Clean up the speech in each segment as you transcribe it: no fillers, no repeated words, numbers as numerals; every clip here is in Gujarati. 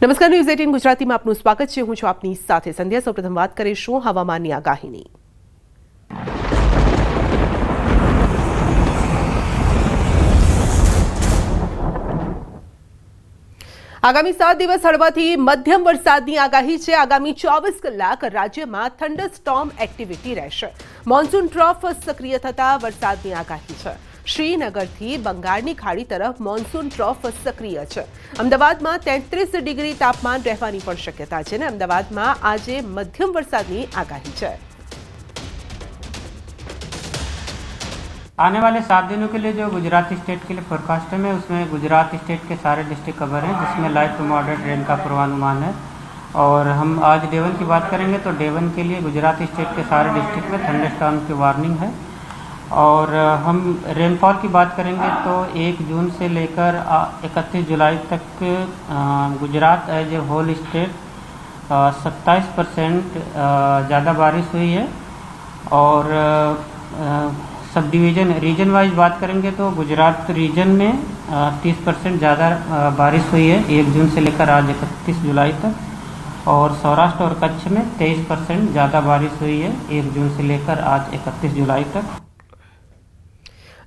નમસ્કાર, ન્યૂઝ 18 ગુજરાતીમાં આપનું સ્વાગત છે। હું છું આપની સાથે સંધ્યા। સૌપ્રથમ વાત કરીશું હવામાનની આગાહીની। આગામી 7 દિવસ હળવાથી મધ્યમ વરસાદની આગાહી છે। આગામી 24 કલાક રાજ્યમાં થંડરસ્ટોર્મ એક્ટિવિટી રહેશે। મોન્સૂન ટ્રફ સક્રિય થતા વરસાદની આગાહી છે। શ્રીનગરથી બંગાળની ખાડી તરફ મોન્સૂન ટ્રફ સક્રિય છે। અમદાવાદમાં 33 ડિગ્રી તાપમાન રહેવાની પણ શક્યતા છે ને અમદાવાદમાં આજે મધ્યમ વરસાદની આગાહી છે। आने वाले 7 दिनों के लिए जो गुजरात स्टेट के लिए फोरकास्ट है उसमें गुजरात स्टेट के सारे डिस्ट्रिक्ट कवर हैं, जिसमें लाइट टू मॉडरेट रेन का पूर्वानुमान है। और हम आज डेवन की बात करेंगे तो डेवन के लिए गुजरात स्टेट के सारे डिस्ट्रिक्ट में थंडरस्टॉर्म की वार्निंग है। और हम रेनफॉल की बात करेंगे तो 1 जून से लेकर 31 जुलाई तक Gujarat as a whole state 27% ज़्यादा बारिश हुई है। और सब डिवीज़न रीजन वाइज बात करेंगे तो गुजरात रीजन में 30% ज़्यादा बारिश हुई है 1 जून से लेकर आज 31 जुलाई तक। और सौराष्ट्र और कच्छ में 23% ज़्यादा बारिश हुई है 1 जून से लेकर आज 31 जुलाई तक।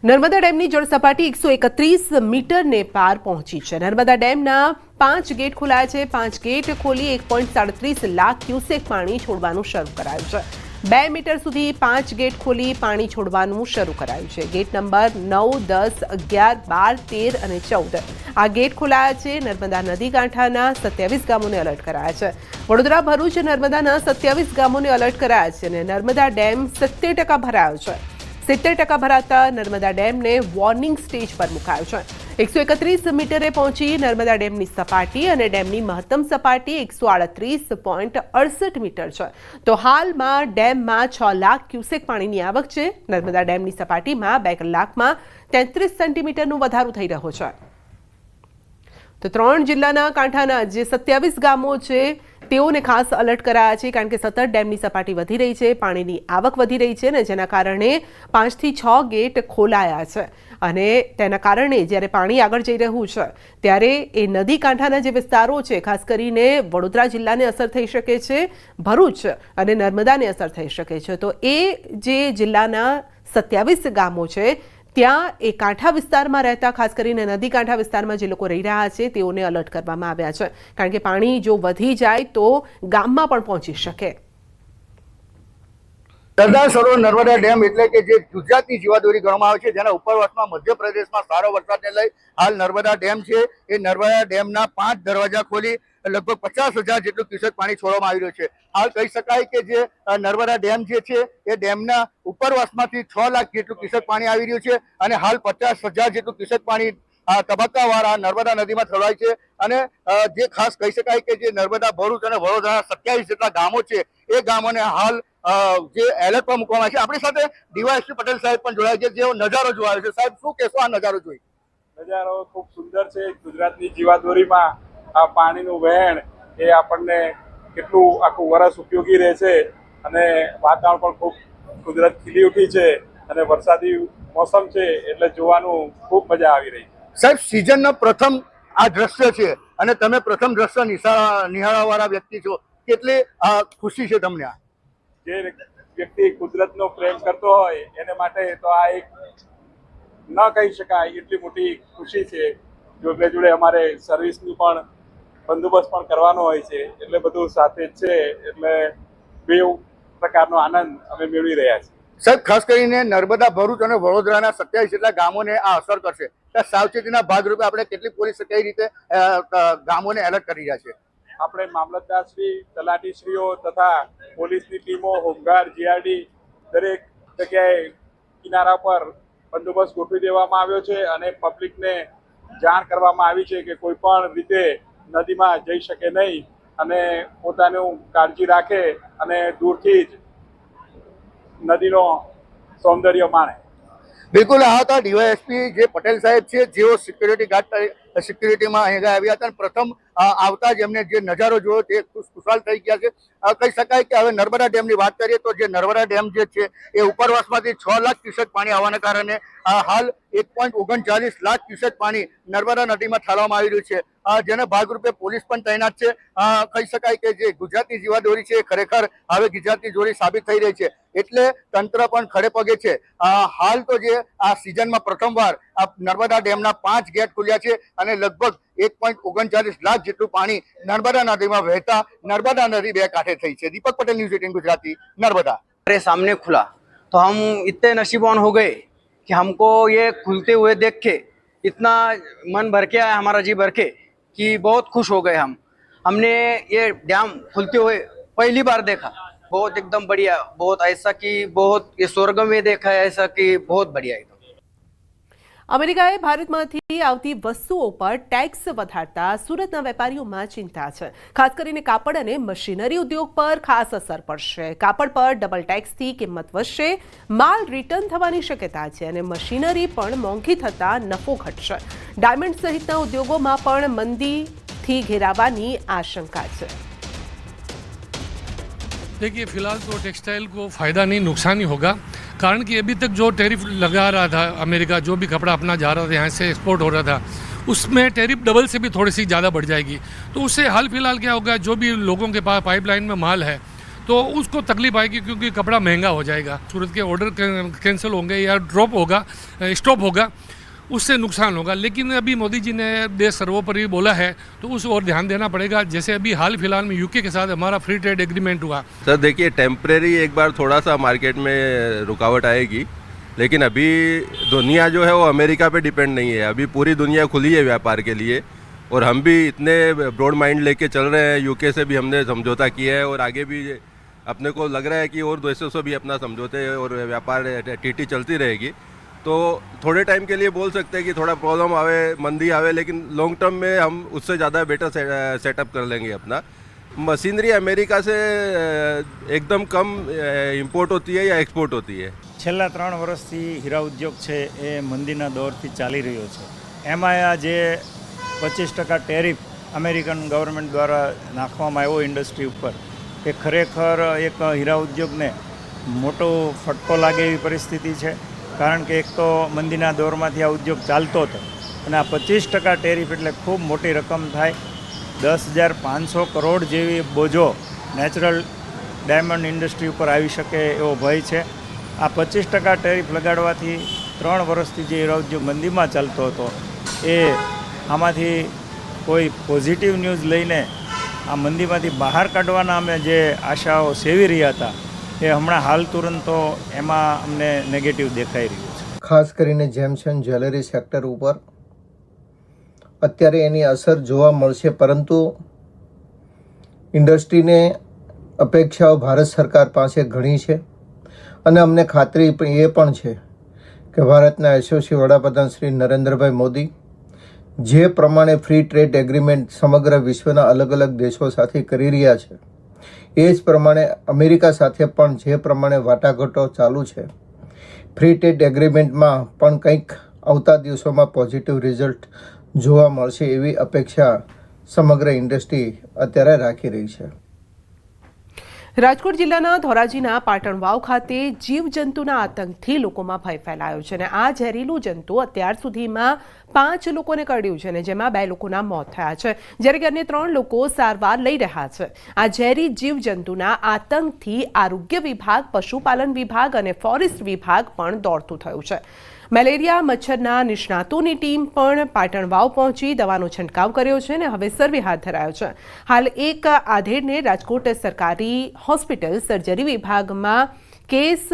નર્મદા ડેમની જળ સપાટી 131 મીટરને પાર પહોંચી છે। નર્મદા ડેમના 5 ગેટ ખોલાયા છે। 5 ગેટ ખોલી 1.37 લાખ ક્યુસેક પાણી છોડવાનું શરૂ કરાયું છે। 2 મીટર સુધી 5 ગેટ ખોલી પાણી છોડવાનું શરૂ કરાયું છે। ગેટ નંબર 9, 10, 11, 12, 13 અને 14 આ ગેટ ખોલાયા છે। નર્મદા નદી કાંઠાના 27 ગામોને એલર્ટ કરાયા છે। વડોદરા, ભરૂચ, નર્મદાના 27 ગામોને એલર્ટ કરાયા છે અને નર્મદા ડેમ 70% ભરાયો છે। 70% ભરાતા નર્મદા ડેમને વોર્નિંગ સ્ટેજ પર મુકાયો છે। 131 મીટરે પહોંચી નર્મદા ડેમની સપાટી અને ડેમની મહત્તમ સપાટી 138.68 મીટર છે। તો હાલમાં ડેમમાં 6 લાખ ક્યુસેક પાણીની આવક છે। નર્મદા ડેમની સપાટીમાં 2 કલાકમાં 33 સેન્ટીમીટરનો વધારો થઈ રહ્યો છે। તો 3 જિલ્લાના કાંઠાના જે 27 ગામો છે તેઓને ખાસ અલર્ટ કરાયા છે, કારણ કે સતત ડેમની સપાટી વધી રહી છે, પાણીની આવક વધી રહી છે ને જેના કારણે 5 થી 6 ગેટ ખોલાયા છે। અને તેના કારણે જ્યારે પાણી આગળ જઈ રહ્યું છે ત્યારે એ નદી કાંઠાના જે વિસ્તારો છે, ખાસ કરીને વડોદરા જિલ્લાને અસર થઈ શકે છે, ભરૂચ અને નર્મદાને અસર થઈ શકે છે। તો એ જે જિલ્લાના 27 ગામો છે ત્યાં એ કાંઠા વિસ્તારમાં રહેતા, ખાસ કરીને નદી કાંઠા વિસ્તારમાં જે લોકો રહી રહ્યા છે તેઓને અલર્ટ કરવામાં આવ્યા છે, કારણ કે પાણી જો વધી જાય તો ગામમાં પણ પહોંચી શકે। સરદાર સરોવર નર્મદા ડેમ એટલે કે જે ગુજરાતની જીવાદોરી ગણવામાં આવે છે, જેના ઉપરવાસમાં મધ્યપ્રદેશમાં સારો વરસાદને લઈ હાલ નર્મદા ડેમ છે એ નર્મદા ડેમના 5 દરવાજા ખોલી લગભગ 50,000 જેટલું ક્યુસેક પાણી છોડવામાં આવી રહ્યું છે। હાલ કહી શકાય કે જે નર્મદા ડેમ જે છે એ ડેમના ઉપરવાસમાંથી 6 લાખ જેટલું ક્યુસેક પાણી આવી રહ્યું છે અને હાલ 50,000 જેટલું ક્યુસેક પાણી તબક્કાવાર નર્મદા નદીમાં છોડાય છે। અને જે ખાસ કહી શકાય કે જે નર્મદા, ભરૂચ અને વડોદરાના 27 જેટલા ગામો છે એ ગામોને હાલ જે એલર્ટ પર મૂકવામાં આવે છે। આપણી સાથે ડીવાયએસપી પટેલ સાહેબ પણ જોડાય છે, જેઓ નજારો જોવા આવ્યો છે। સાહેબ, શું કહેશો આ નજારો જોઈ? નજારો ખૂબ સુંદર છે। ગુજરાતની જીવાદોરીમાં આ પાણીનું વહેણ એ આપણને કેટલું આખું વરસ ઉપયોગી રહે છે અને વાતાવરણ પણ ખૂબ કુદરત ખીલી ઉઠી છે અને વરસાદી મોસમ છે એટલે જોવાનું ખૂબ મજા આવી રહી છે। સાહેબ, સિઝનનો પ્રથમ આ દ્રશ્ય છે અને તમે પ્રથમ દ્રશ્ય નિહાળવાવાળા વ્યક્તિ છો, કેટલી ખુશી છે તમને? આ જે વ્યક્તિ કુદરતનો પ્રેમ કરતો હોય એને માટે તો આ એક ન કહી શકાય એટલી મોટી ખુશી છે। જોડે જોડે અમારે સર્વિસનું પણ બંદોબસ્ત પણ કરવાનો હોય છે એટલે બધું સાથે જ છે, એટલે બે પ્રકારનો આનંદ અમે મેળવી રહ્યા છીએ। સાહેબ, ખાસ કરીને નર્મદા, ભરૂચ અને વડોદરાના 27 જેટલા ગામોને આ અસર કરશે, ત્યાં સાવચેતીના ભાગરૂપે આપણે કેટલી પોલીસ કઈ રીતે ગામોને એલર્ટ કરી રહ્યા છે? આપણે મામલતદારશ્રી, તલાટીશ્રીઓ તથા પોલીસની ટીમો, હોમગાર્ડ, જીઆરડી દરેક જગ્યાએ કિનારા પર બંદોબસ્ત ગોઠવી દેવામાં આવ્યો છે અને પબ્લિકને જાણ કરવામાં આવી છે કે કોઈ પણ રીતે નદીમાં જઈ શકે નહીં અને પોતાનું કાળજી રાખે અને દૂરથી જ નદીનો સૌંદર્ય માણે। બિલકુલ, આ હતા ડીવાયએસપી જે પટેલ સાહેબ છે, જેઓ સિક્યુરિટી ગાર્ડ સિક્યુરિટીમાં અહીંયા આવ્યા હતા. પ્રથમ આવતા જ એમને જે નજારો જોયો તે ખુશાલ થઈ ગયા છે. કહી શકાય કે હવે નર્મદા ડેમની વાત કરીએ તો જે નર્મદા ડેમ જે છે એ ઉપરવાસમાંથી 6 લાખ ક્યુસેક પાણી આવવાના કારણે હાલ 1.39 લાખ ક્યુસેક પાણી નર્મદા નદીમાં ઠાલવામાં આવી રહ્યું છે. જેના ભાગરૂપે પોલીસ પણ તૈનાત છે. કહી શકાય કે જે ગુજરાતની જીવાદોરી છે એ ખરેખર હવે ગુજરાતની જોડી સાબિત થઈ રહી છે, એટલે તંત્ર પણ ખડે પગે છે. હાલ તો જે આ સિઝનમાં પ્રથમવાર આ નર્મદા ડેમના 5 ગેટ ખુલ્યા છે અને લગભગ 1.39 લાખ જેટલું પાણી નર્મદા નદીમાં વહેતા નર્મદા નદી બે કાંઠે થઈ છે. દીપક પટેલ, न्यूज़ 18 गुजराती, नर्मदा। हमारे सामने खुला तो हम इतने नसीबवान हो गए कि हमको ये खुलते हुए देख के इतना मन भर के आया, हमारा जी भर के, कि बहुत खुश हो गए हम। हमने ये डैम खुलते हुए पहली बार देखा, बहुत एकदम बढ़िया, बहुत ऐसा कि बहुत ये स्वर्ग में देखा है ऐसा कि बहुत बढ़िया एकदम। અમેરિકાએ ભારતમાંથી આવતી વસ્તુઓ પર ટેક્સ વધારતા સુરતના વેપારીઓમાં ચિંતા છે. ખાસ કરીને કાપડ અને મશીનરી ઉદ્યોગ પર ખાસ અસર પડશે. કાપડ પર ડબલ ટેક્સથી કિંમત વધશે, માલ રિટર્ન થવાની શક્યતા છે અને મશીનરી પણ મોંઘી થતાં નફો ઘટશે. ડાયમંડ સહિતના ઉદ્યોગોમાં પણ મંદીથી ઘેરાવાની આશંકા છે. देखिए, फिलहाल तो टेक्सटाइल को फ़ायदा नहीं, नुकसान ही होगा, कारण कि अभी तक जो टैरिफ लगा रहा था अमेरिका, जो भी कपड़ा अपना जा रहा था यहाँ से एक्सपोर्ट हो रहा था, उसमें टैरिफ डबल से भी थोड़ी सी ज़्यादा बढ़ जाएगी. तो उससे हाल फिलहाल क्या होगा, जो भी लोगों के पास पाइपलाइन में माल है तो उसको तकलीफ आएगी क्योंकि कपड़ा महंगा हो जाएगा. सूरत के ऑर्डर कैंसिल होंगे या ड्रॉप होगा, स्टॉप होगा, उससे नुकसान होगा. लेकिन अभी मोदी जी ने देश सर्वोपरि बोला है तो उस ओर ध्यान देना पड़ेगा. जैसे अभी हाल फिलहाल में यूके के साथ हमारा फ्री ट्रेड एग्रीमेंट हुआ. सर देखिए, टेम्परेरी एक बार थोड़ा सा मार्केट में रुकावट आएगी, लेकिन अभी दुनिया जो है वो अमेरिका पे डिपेंड नहीं है. अभी पूरी दुनिया खुली है व्यापार के लिए और हम भी इतने ब्रॉड माइंड लेके चल रहे हैं. यूके से भी हमने समझौता किया है और आगे भी अपने को लग रहा है कि और देशों से भी अपना समझौते और व्यापार टीटी चलती रहेगी. तो थोड़े टाइम के लिए बोल सकते हैं कि थोड़ा प्रॉब्लम आवे, मंदी आवे, लेकिन लॉन्ग टर्म में हम उससे ज़्यादा बेटर सेटअप कर लेंगे अपना. मशीनरी अमेरिका से एकदम कम इम्पोर्ट होती है या एक्सपोर्ट होती है. છેલ્લા 3 વર્ષથી હીરા ઉદ્યોગ છે એ મંદીના દોરથી ચાલી રહ્યો છે. એમાં આ જે 25% ટેરિફ અમેરિકન ગવર્મેન્ટ દ્વારા નાખવામાં આવ્યો ઇન્ડસ્ટ્રી ઉપર, એ ખરેખર એક હીરા ઉદ્યોગને મોટો ફટકો લાગે એવી પરિસ્થિતિ છે. કારણ કે એક તો મંદીના દોરમાંથી આ ઉદ્યોગ ચાલતો હતો અને આ 25% ટેરિફ એટલે ખૂબ મોટી રકમ થાય. 10,500 કરોડ જેવી બોજો નેચરલ ડાયમંડ ઇન્ડસ્ટ્રી ઉપર આવી શકે એવો ભય છે. આ 25% ટેરિફ લગાડવાથી 3 વર્ષથી જે હીરા ઉદ્યોગ મંદીમાં ચાલતો હતો એ આમાંથી કોઈ પોઝિટિવ ન્યૂઝ લઈને આ મંદીમાંથી બહાર કાઢવાના અમે જે આશાઓ સેવી રહ્યા હતા એ હમણાં હાલ તુરંત તો એમાં અમને નેગેટિવ દેખાઈ રહ્યું છે. ખાસ કરીને જેમ્સ એન્ડ જ્વેલરી સેક્ટર ઉપર અત્યારે એની અસર જોવા મળશે, પરંતુ ઇન્ડસ્ટ્રીને અપેક્ષાઓ ભારત સરકાર પાસે ઘણી છે અને અમને ખાતરી એ પણ છે કે ભારતના યશસ્વી વડાપ્રધાન શ્રી નરેન્દ્રભાઈ મોદી જે પ્રમાણે ફ્રી ટ્રેડ એગ્રીમેન્ટ સમગ્ર વિશ્વના અલગ અલગ દેશો સાથે કરી રહ્યા છે, એ જ પ્રમાણે અમેરિકા સાથે પણ જે પ્રમાણે વાટાઘાટો ચાલુ છે, ફ્રી ટ્રેડ એગ્રીમેન્ટમાં પણ કંઈક આવતા દિવસોમાં પોઝિટિવ રિઝલ્ટ જોવા મળશે એવી અપેક્ષા સમગ્ર ઇન્ડસ્ટ્રી અત્યારે રાખી રહી છે. રાજકોટ જિલ્લાના ધોરાજીના પાટણ વાવ ખાતે જીવજંતુના આતંકથી લોકોમાં ભય ફેલાયો છે અને આ ઝેરીલું જંતુ અત્યાર સુધીમાં 5 લોકોને કરડ્યું છે અને જેમાં 2 લોકોના મોત થયા છે, જ્યારે અન્ય 3 લોકો સારવાર લઈ રહ્યા છે. આ ઝેરી જીવજંતુના આતંકથી આરોગ્ય વિભાગ, પશુપાલન વિભાગ અને ફોરેસ્ટ વિભાગ પણ દોડતું થયું છે. મેલેરિયા મચ્છરના નિષ્ણાતોની ટીમ પણ પાટણ વાવ પહોંચી દવાનો છંટકાવ કર્યો છે અને હવે સર્વે હાથ ધરાયો છે. હાલ એક આધેડને રાજકોટ સરકારી હોસ્પિટલ સર્જરી વિભાગમાં કેસ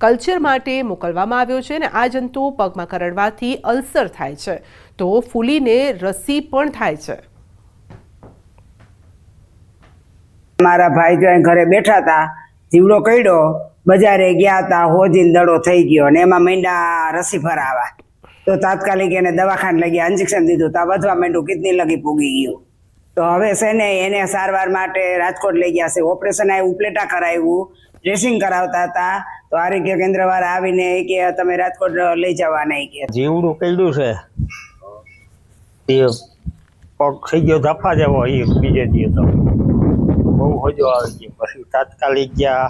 કલ્ચર માટે મોકલવામાં આવ્યો છે અને આ જંતુ પગમાં કરડવાથી અલ્સર થાય છે તો ફૂલીને રસી પણ થાય છે. મારા ભાઈ જો ઘરે બેઠા હતા, જીવડો કઈડો, બજારે ગયા હતા, હોજીન દડો થઈ ગયો અને એમાં માંડ્યા રસી ભરાવા, તો તાત્કાલિક એને દવાખાને લઈ ગયા, ઇન્જેક્શન દીધું, તો વધવા માંડ્યું, કિડની લગી પૂગી ગયું. તો હવે છે ને એને સારવાર માટે રાજકોટ લઈ ગયા છે. ઓપરેશન આવ્યું, ઉપલેટા કરાવ્યું, ડ્રેસિંગ કરાવતા હતા તો આરોગ્ય કેન્દ્ર વાળા આવીને કે તમે રાજકોટ લઈ જવા નહીં કે જીવડું કઈડ્યું છે એ પગ થઈ ગયો ધફા જેવો એ બીજે દી તો બહુ હોજો આવી ગયો, પછી તાત્કાલિક ગયા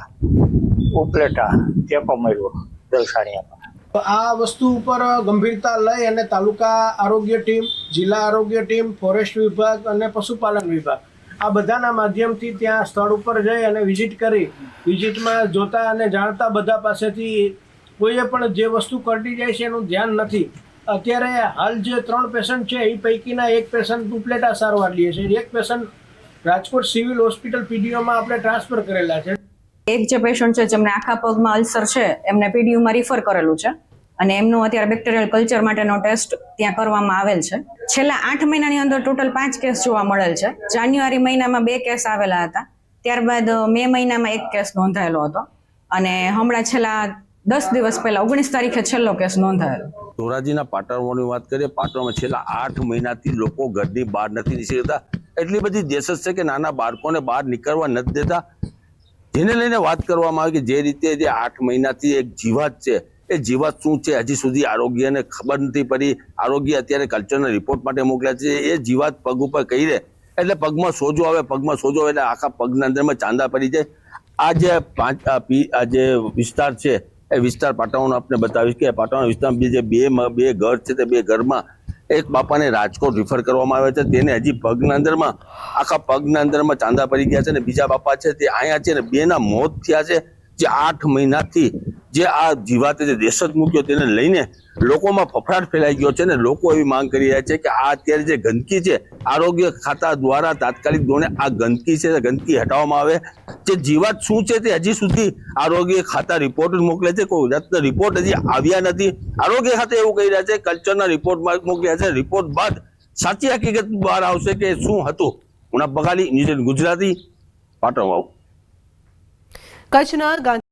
ઉપલેટા ચેપો માર્યો દલસાણીયામાં. તો આ વસ્તુ ઉપર ગંભીરતા લઈ અને તાલુકા આરોગ્ય ટીમ, જિલ્લા આરોગ્ય ટીમ, ફોરેસ્ટ વિભાગ અને પશુપાલન વિભાગ આ બધાના માધ્યમથી ત્યાં સ્થળ ઉપર જઈ અને વિઝિટ કરી, વિઝિટમાં જોતા અને જાણતા બધા પાસેથી કોઈએ પણ જે વસ્તુ કરતી જાય છે એનું ધ્યાન નથી. અત્યારે હાલ જે 3 પેશન્ટ છે એ પૈકીના એક પેશન્ટ ઉપલેટા સારવાર લે છે, એક પેશન્ટ રાજકોટ સિવિલ હોસ્પિટલ પીડીઓમાં આપણે ટ્રાન્સફર કરેલા છે. એક જે પેશન્ટ છે જેમને આખા પગમાં અલ્સર છે એમને પીડીયુમાં રિફર કરેલું છે અને એમનું અત્યારે બેક્ટેરિયલ કલ્ચર માટેનો ટેસ્ટ ત્યાં કરવામાં આવેલ છે. છેલ્લા 8 મહિનાની અંદર ટોટલ 5 કેસ જોવા મળેલ છે. જાન્યુઆરી મહિનામાં 2 કેસ આવેલા હતા, ત્યારબાદ મે મહિનામાં 1 કેસ નોંધાયેલો હતો અને હમણાં છેલ્લા 10 દિવસ પહેલા 19 તારીખે છેલ્લો કેસ નોંધાયેલો. ધોરાજીના પાટણની વાત કરીએ, પાટણમાં છેલ્લા 8 મહિનાથી લોકો ઘરની બહાર નથી નીકળી શકતા. એટલી બધી દહેશત છે કે નાના બાળકોને બહાર નીકળવા નથી દેતા. જેને લઈને વાત કરવામાં આવે કે જે રીતે જે 8 મહિનાથી એક જીવાત છે, એ જીવાત શું છે હજી સુધી આરોગ્યને ખબર નથી પડી. આરોગ્ય અત્યારે કલ્ચરના રિપોર્ટ માટે મોકલ્યા છે. એ જીવાત પગ ઉપર કહી દે એટલે પગમાં સોજો આવે, પગમાં સોજો આવે એટલે આખા પગના અંદરમાં ચાંદા પડી જાય. આ જે વિસ્તાર છે એ વિસ્તાર પાટણ આપણે બતાવીશ કે પાટણ વિસ્તારમાં જે બે ઘર છે તે 2 ઘરમાં એક બાપાને રાજકોટ રિફર કરવામાં આવે છે. તેને હજી પગના અંદરમાં આખા પગના અંદરમાં ચાંદા પડી ગયા છે અને બીજા બાપા છે તે અહીંયા છે ને 2ના મોત થયા છે. જે 8 મહિનાથી જે આ જીવાતે જે દહેશત મૂક્યો તેને લઈને લોકોમાં ફફડાટ ફેલાઈ ગયો છે ને લોકો એવી માંગ કરી રહ્યા છે કે આ અત્યારે જે ગંદકી છે આરોગ્ય ખાતા દ્વારા તાત્કાલિક ધોરણે આ ગંદકી છે ગંદકી હટાવવામાં આવે. જે જીવાત શું છે તે હજી સુધી આરોગ્ય ખાતા રિપોર્ટ મોકલે છે, કોઈ જાતના રિપોર્ટ હજી આવ્યા નથી. આરોગ્ય ખાતે એવું કહી રહ્યા છે કલ્ચરના રિપોર્ટ મોકલ્યા છે, રિપોર્ટ બાદ સાચી હકીકત બહાર આવશે કે શું હતું. ઉના બગાલી, ન્યૂઝ ગુજરાતી, પાટણ વાવ. કચ્છના